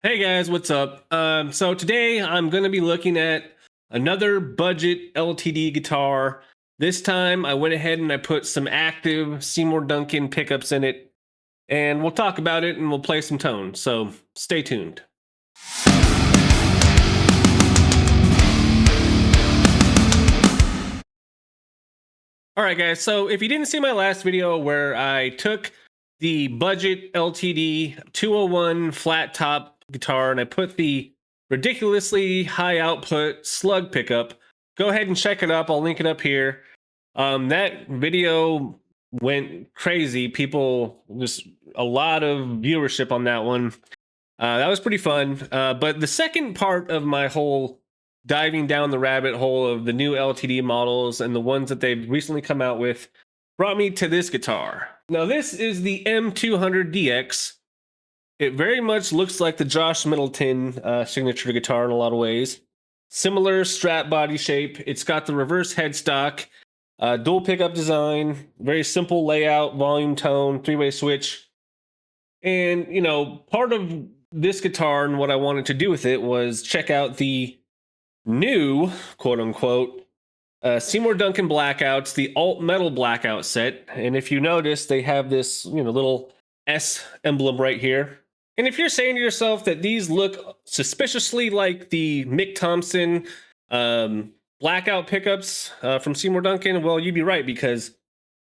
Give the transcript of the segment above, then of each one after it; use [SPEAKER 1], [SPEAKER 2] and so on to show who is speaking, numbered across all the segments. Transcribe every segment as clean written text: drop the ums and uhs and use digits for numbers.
[SPEAKER 1] Hey guys, what's up? So today I'm going to be looking at another budget LTD guitar. This time I went ahead and I put some active Seymour Duncan pickups in it, and we'll talk about it and we'll play some tones. So stay tuned. Alright guys, so if you didn't see my last video where I took the budget LTD 201 flat top guitar and I put the ridiculously high output slug pickup, go ahead and check it up. I'll link it up here. That video went crazy. People, just a lot of viewership on that one. That was pretty fun. But the second part of my whole diving down the rabbit hole of the new LTD models and the ones that they've recently come out with brought me to this guitar. Now this is the M200DX. It very much looks like the Josh Middleton signature guitar in a lot of ways. Similar strap body shape. It's got the reverse headstock, dual pickup design, very simple layout, volume, tone, three-way switch. And, you know, part of this guitar and what I wanted to do with it was check out the new, quote-unquote, Seymour Duncan Blackouts, the Alt Metal Blackout set. And if you notice, they have this, little S emblem right here. And if you're saying to yourself that these look suspiciously like the Mick Thomson Blackout pickups from Seymour Duncan, well, you'd be right, because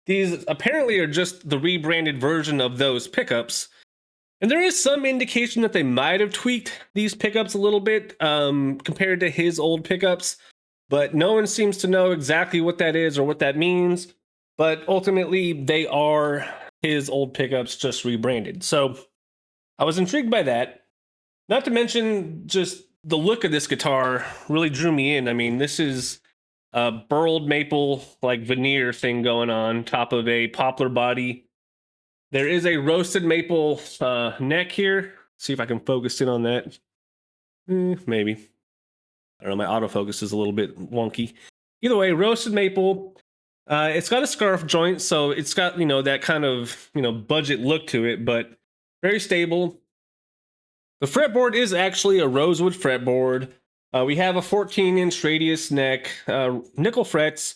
[SPEAKER 1] these apparently are just the rebranded version of those pickups. And there is some indication that they might have tweaked these pickups a little bit compared to his old pickups, but no one seems to know exactly what that is or what that means. But ultimately, they are his old pickups just rebranded. So I was intrigued by that. Not to mention, just the look of this guitar really drew me in. I mean, this is a burled maple, like veneer thing going on top of a poplar body. There is a roasted maple neck here. See if I can focus in on that. Maybe. I don't know, my autofocus is a little bit wonky. Either way, roasted maple. It's got a scarf joint, so it's got, that kind of, budget look to it, but very stable. The fretboard is actually a rosewood fretboard. We have a 14-inch radius neck, nickel frets,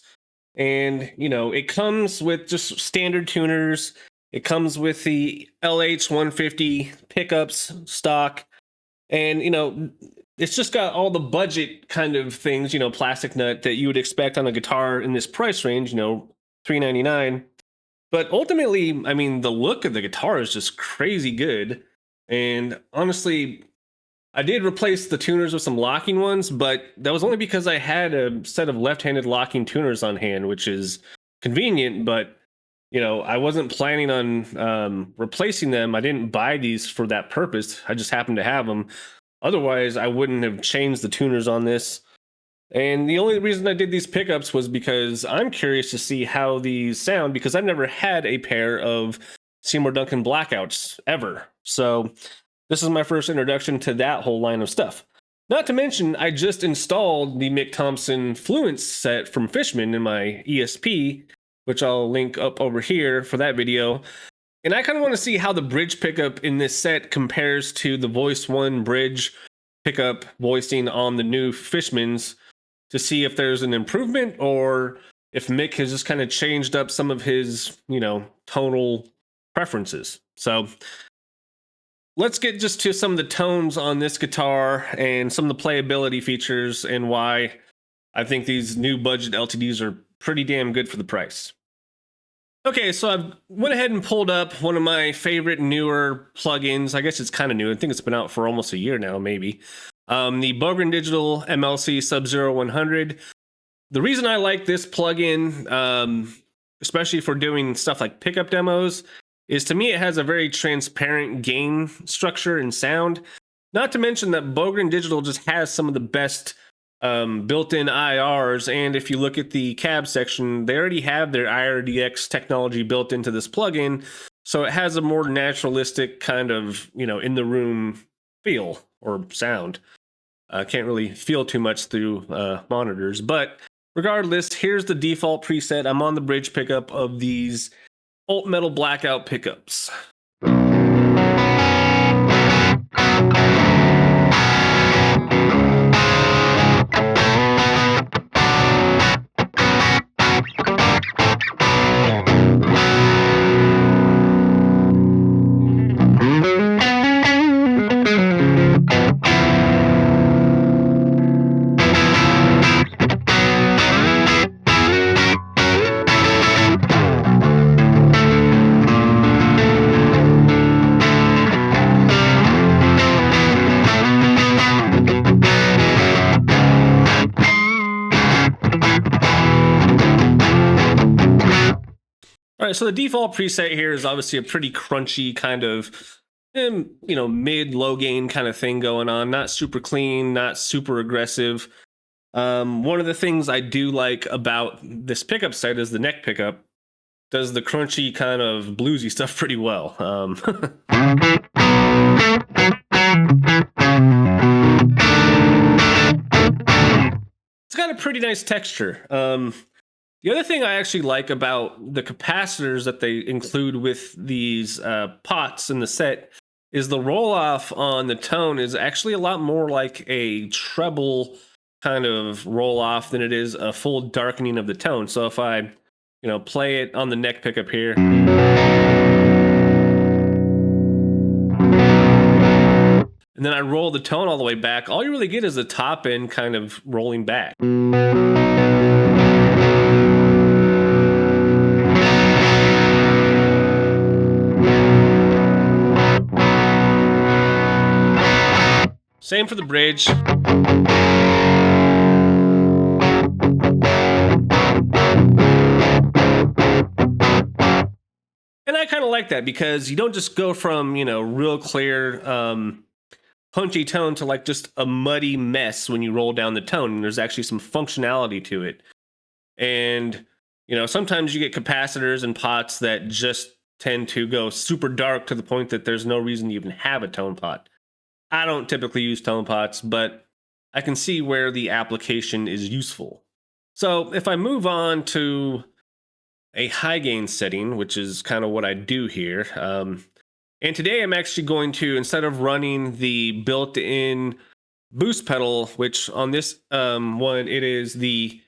[SPEAKER 1] and, it comes with just standard tuners. It comes with the LH150 pickups stock, and, it's just got all the budget kind of things, plastic nut that you would expect on a guitar in this price range, $399. But ultimately, I mean, the look of the guitar is just crazy good. And honestly, I did replace the tuners with some locking ones, but that was only because I had a set of left-handed locking tuners on hand, which is convenient, but I wasn't planning on replacing them. I didn't buy these for that purpose. I just happened to have them. Otherwise, I wouldn't have changed the tuners on this. And the only reason I did these pickups was because I'm curious to see how these sound, because I've never had a pair of Seymour Duncan Blackouts ever. So this is my first introduction to that whole line of stuff. Not to mention, I just installed the Mick Thomson fluence set from Fishman in my ESP, which I'll link up over here for that video. And I kind of want to see how the bridge pickup in this set compares to the Voice 1 bridge pickup voicing on the new Fishmans, to see if there's an improvement or if Mick has just kind of changed up some of his, tonal preferences. So let's get just to some of the tones on this guitar and some of the playability features and why I think these new budget LTDs are pretty damn good for the price. Okay, so I went ahead and pulled up one of my favorite newer plugins. I guess it's kind of new. I think it's been out for almost a year now, maybe. The Bogren Digital MLC Sub-Zero 100. The reason I like this plugin, especially for doing stuff like pickup demos, is to me it has a very transparent gain structure and sound. Not to mention that Bogren Digital just has some of the best built-in IRs, and if you look at the cab section, they already have their IRDX technology built into this plugin, so it has a more naturalistic kind of, in the room feel or sound. Can't really feel too much through monitors, but regardless, here's the default preset. I'm on the bridge pickup of these Alt Metal Blackout pickups. so the default preset here is obviously a pretty crunchy kind of, mid low gain kind of thing going on. Not super clean, not super aggressive. One of the things I do like about this pickup set is the neck pickup does the crunchy kind of bluesy stuff pretty well. It's got a pretty nice texture. The other thing I actually like about the capacitors that they include with these pots in the set is the roll off on the tone is actually a lot more like a treble kind of roll off than it is a full darkening of the tone. So if I, play it on the neck pickup here, and then I roll the tone all the way back, all you really get is the top end kind of rolling back. Same for the bridge. And I kind of like that because you don't just go from, real clear, punchy tone to like just a muddy mess when you roll down the tone. And there's actually some functionality to it. And, sometimes you get capacitors and pots that just tend to go super dark to the point that there's no reason to even have a tone pot. I don't typically use tone pots, but I can see where the application is useful. So if I move on to a high gain setting, which is kind of what I do here, and today I'm actually going to, instead of running the built-in boost pedal, which on this one, it is the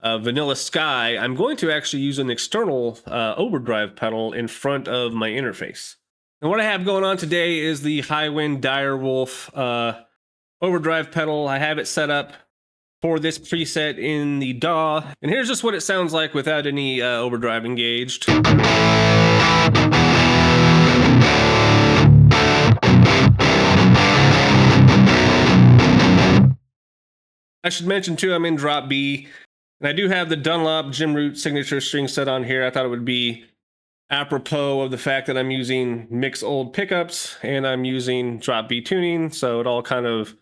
[SPEAKER 1] Vanilla Sky, I'm going to actually use an external overdrive pedal in front of my interface. And what I have going on today is the Highwind Direwolf overdrive pedal. I have it set up for this preset in the DAW. And here's just what it sounds like without any overdrive engaged. I should mention too, I'm in drop B, and I do have the Dunlop Jim Root signature string set on here. I thought it would be apropos of the fact that I'm using Mick's old pickups and I'm using drop B tuning, so it all kind of,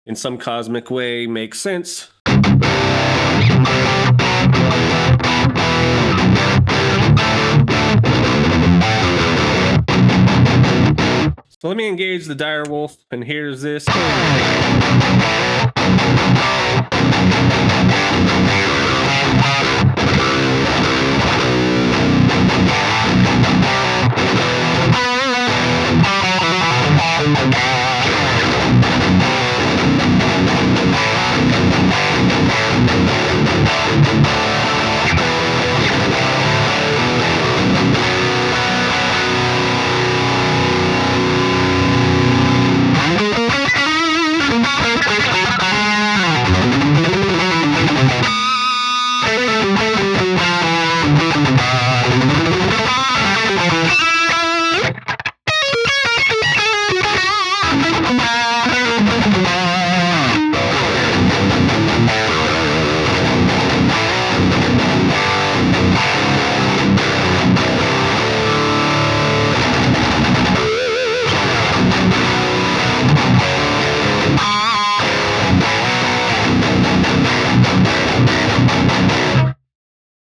[SPEAKER 1] in some cosmic way, makes sense. So let me engage the Direwolf, and here's this.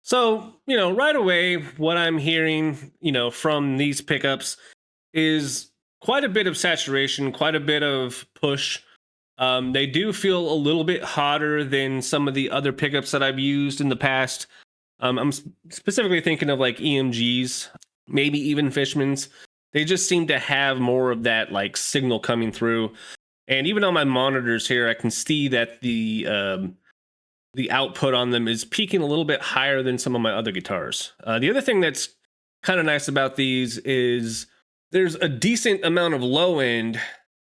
[SPEAKER 1] So, right away, what I'm hearing, from these pickups is quite a bit of saturation, quite a bit of push. They do feel a little bit hotter than some of the other pickups that I've used in the past. I'm specifically thinking of like EMGs, maybe even Fishmans. They just seem to have more of that like signal coming through. And even on my monitors here, I can see that the output on them is peaking a little bit higher than some of my other guitars. The other thing that's kind of nice about these is there's a decent amount of low end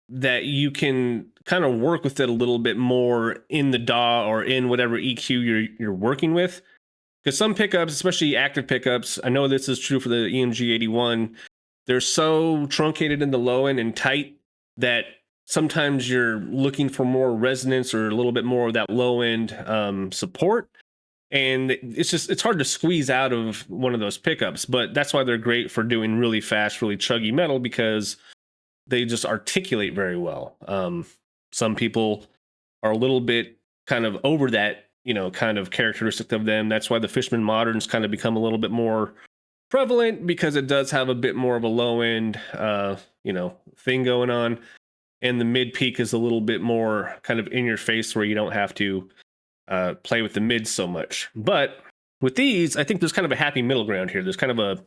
[SPEAKER 1] that you can kind of work with it a little bit more in the DAW or in whatever EQ you're working with. Because some pickups, especially active pickups, I know this is true for the EMG 81, they're so truncated in the low end and tight that sometimes you're looking for more resonance or a little bit more of that low end support. and it's hard to squeeze out of one of those pickups. But that's why they're great for doing really fast, really chuggy metal, because they just articulate very well. Some people are a little bit kind of over that, kind of characteristic of them. That's why the Fishman Moderns kind of become a little bit more prevalent, because it does have a bit more of a low end, thing going on. And the mid peak is a little bit more kind of in your face, where you don't have to play with the mids so much. But with these, I think there's kind of a happy middle ground here. There's kind of a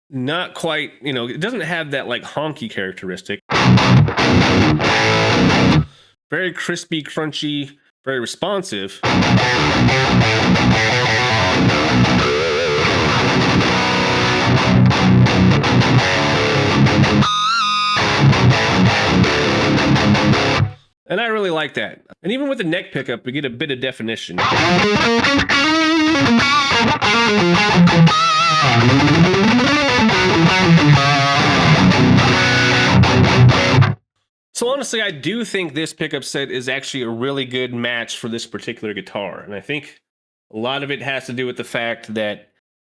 [SPEAKER 1] not quite, it doesn't have that like honky characteristic. Very crispy, crunchy, very responsive. And I really like that. And even with the neck pickup, we get a bit of definition. So honestly, I do think this pickup set is actually a really good match for this particular guitar. And I think a lot of it has to do with the fact that,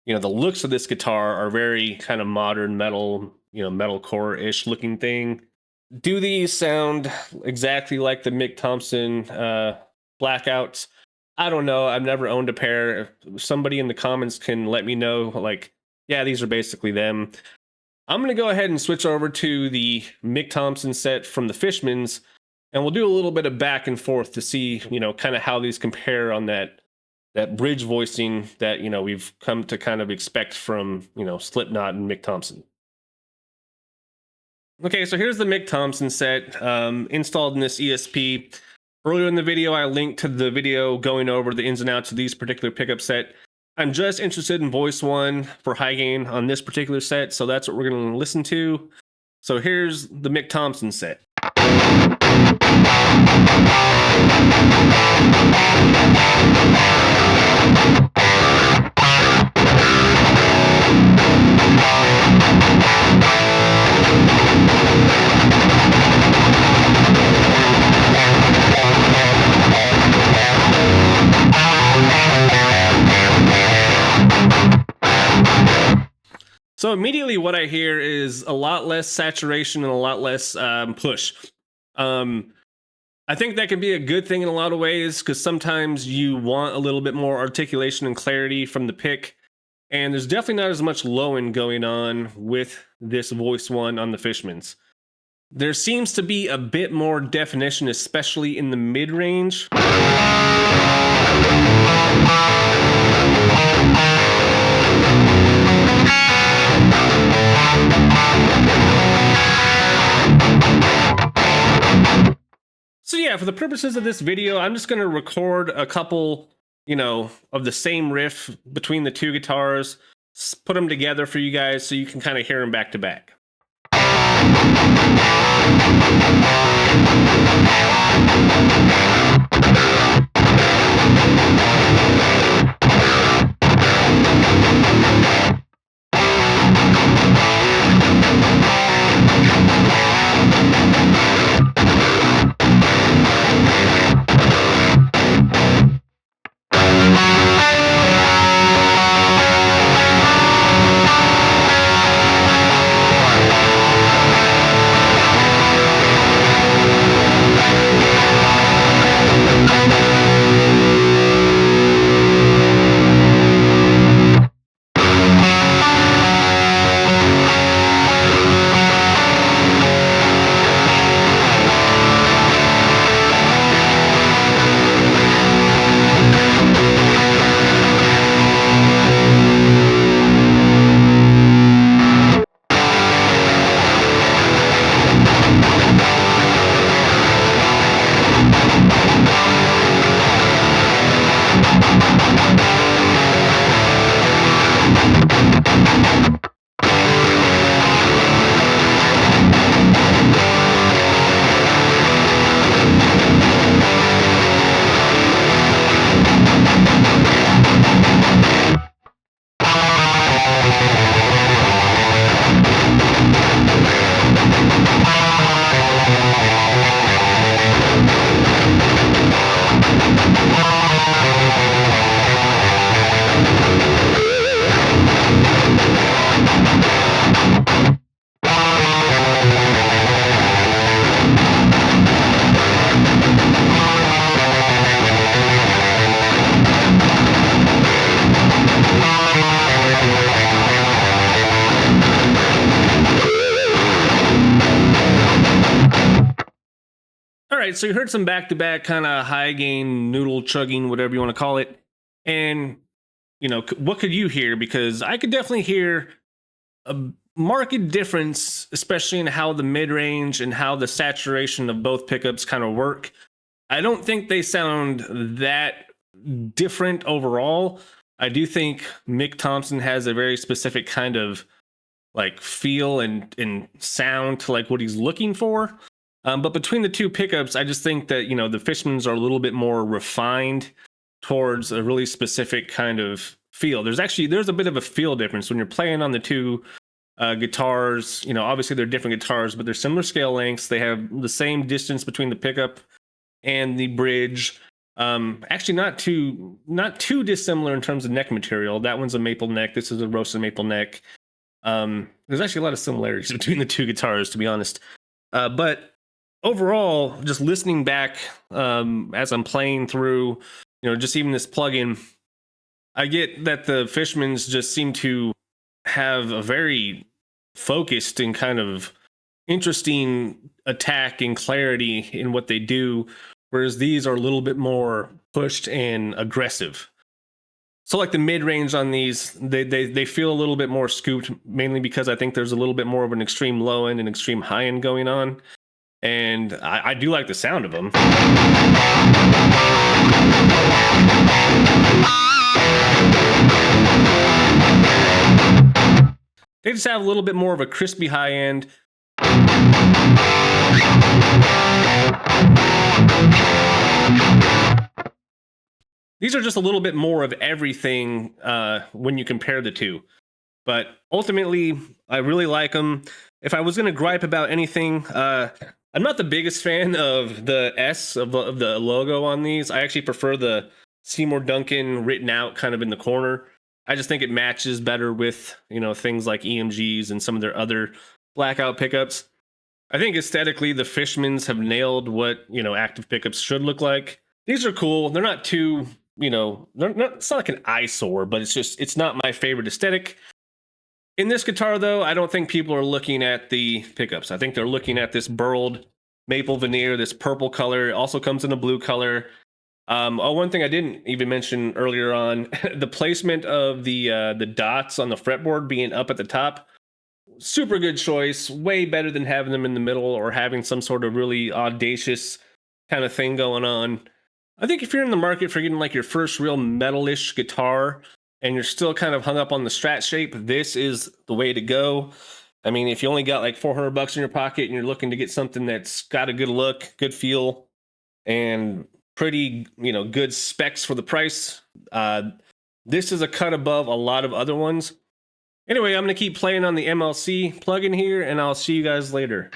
[SPEAKER 1] the looks of this guitar are very kind of modern metal, metalcore-ish looking thing. Do these sound exactly like the Mick Thomson Blackouts? I don't know. I've never owned a pair. If somebody in the comments can let me know, like, yeah, these are basically them. I'm going to go ahead and switch over to the Mick Thomson set from the Fishmans, and we'll do a little bit of back and forth to see, kind of how these compare on that bridge voicing that, we've come to kind of expect from, Slipknot and Mick Thomson. Okay, so here's the Mick Thomson set installed in this ESP. Earlier in the video, I linked to the video going over the ins and outs of these particular pickup set. I'm just interested in voice one for high gain on this particular set, so that's what we're going to listen to. So here's the Mick Thomson set. So immediately what I hear is a lot less saturation and a lot less push. I think that can be a good thing in a lot of ways, because sometimes you want a little bit more articulation and clarity from the pick. And there's definitely not as much low end going on with this voice one on the Fishmans. There seems to be a bit more definition, especially in the mid range. So yeah, for the purposes of this video, I'm just going to record a couple, of the same riff between the two guitars, put them together for you guys so you can kind of hear them back to back. All right, so you heard some back-to-back kind of high gain noodle chugging, whatever you want to call it. And, you know, what could you hear? Because I could definitely hear a marked difference, especially in how the mid-range and how the saturation of both pickups kind of work. I don't think they sound that different overall. I do think Mick Thomson has a very specific kind of like feel and sound to like what he's looking for. But between the two pickups, I just think that, you know, the Fishmans are a little bit more refined towards a really specific kind of feel. There's a bit of a feel difference when you're playing on the two guitars. You know, obviously they're different guitars, but they're similar scale lengths. They have the same distance between the pickup and the bridge. Actually not too dissimilar in terms of neck material. That one's a maple neck. This is a roasted maple neck. There's actually a lot of similarities between the two guitars, to be honest. But overall, just listening back as I'm playing through, you know, just even this plugin, I get that the Fishmans just seem to have a very focused and kind of interesting attack and clarity in what they do, whereas these are a little bit more pushed and aggressive. So like the mid-range on these, they feel a little bit more scooped, mainly because I think there's a little bit more of an extreme low end and extreme high end going on. And I do like the sound of them. They just have a little bit more of a crispy high end. These are just a little bit more of everything when you compare the two. But ultimately, I really like them. If I was going to gripe about anything, I'm not the biggest fan of the S of the logo on these. I actually prefer the Seymour Duncan written out kind of in the corner. I just think it matches better with, you know, things like EMGs and some of their other blackout pickups. I think aesthetically, the Fishmans have nailed what, you know, active pickups should look like. These are cool. They're not too, you know, it's not like an eyesore, but it's not my favorite aesthetic. In this guitar, though, I don't think people are looking at the pickups. I think they're looking at this burled maple veneer, this purple color. It also comes in a blue color. One thing I didn't even mention earlier on, the placement of the dots on the fretboard being up at the top. Super good choice. Way better than having them in the middle or having some sort of really audacious kind of thing going on. I think if you're in the market for getting like your first real metalish guitar and you're still kind of hung up on the Strat shape, this is the way to go. I mean, if you only got like $400 in your pocket and you're looking to get something that's got a good look, good feel, and pretty, you know, good specs for the price, this is a cut above a lot of other ones. Anyway, I'm going to keep playing on the MLC plugin here, and I'll see you guys later.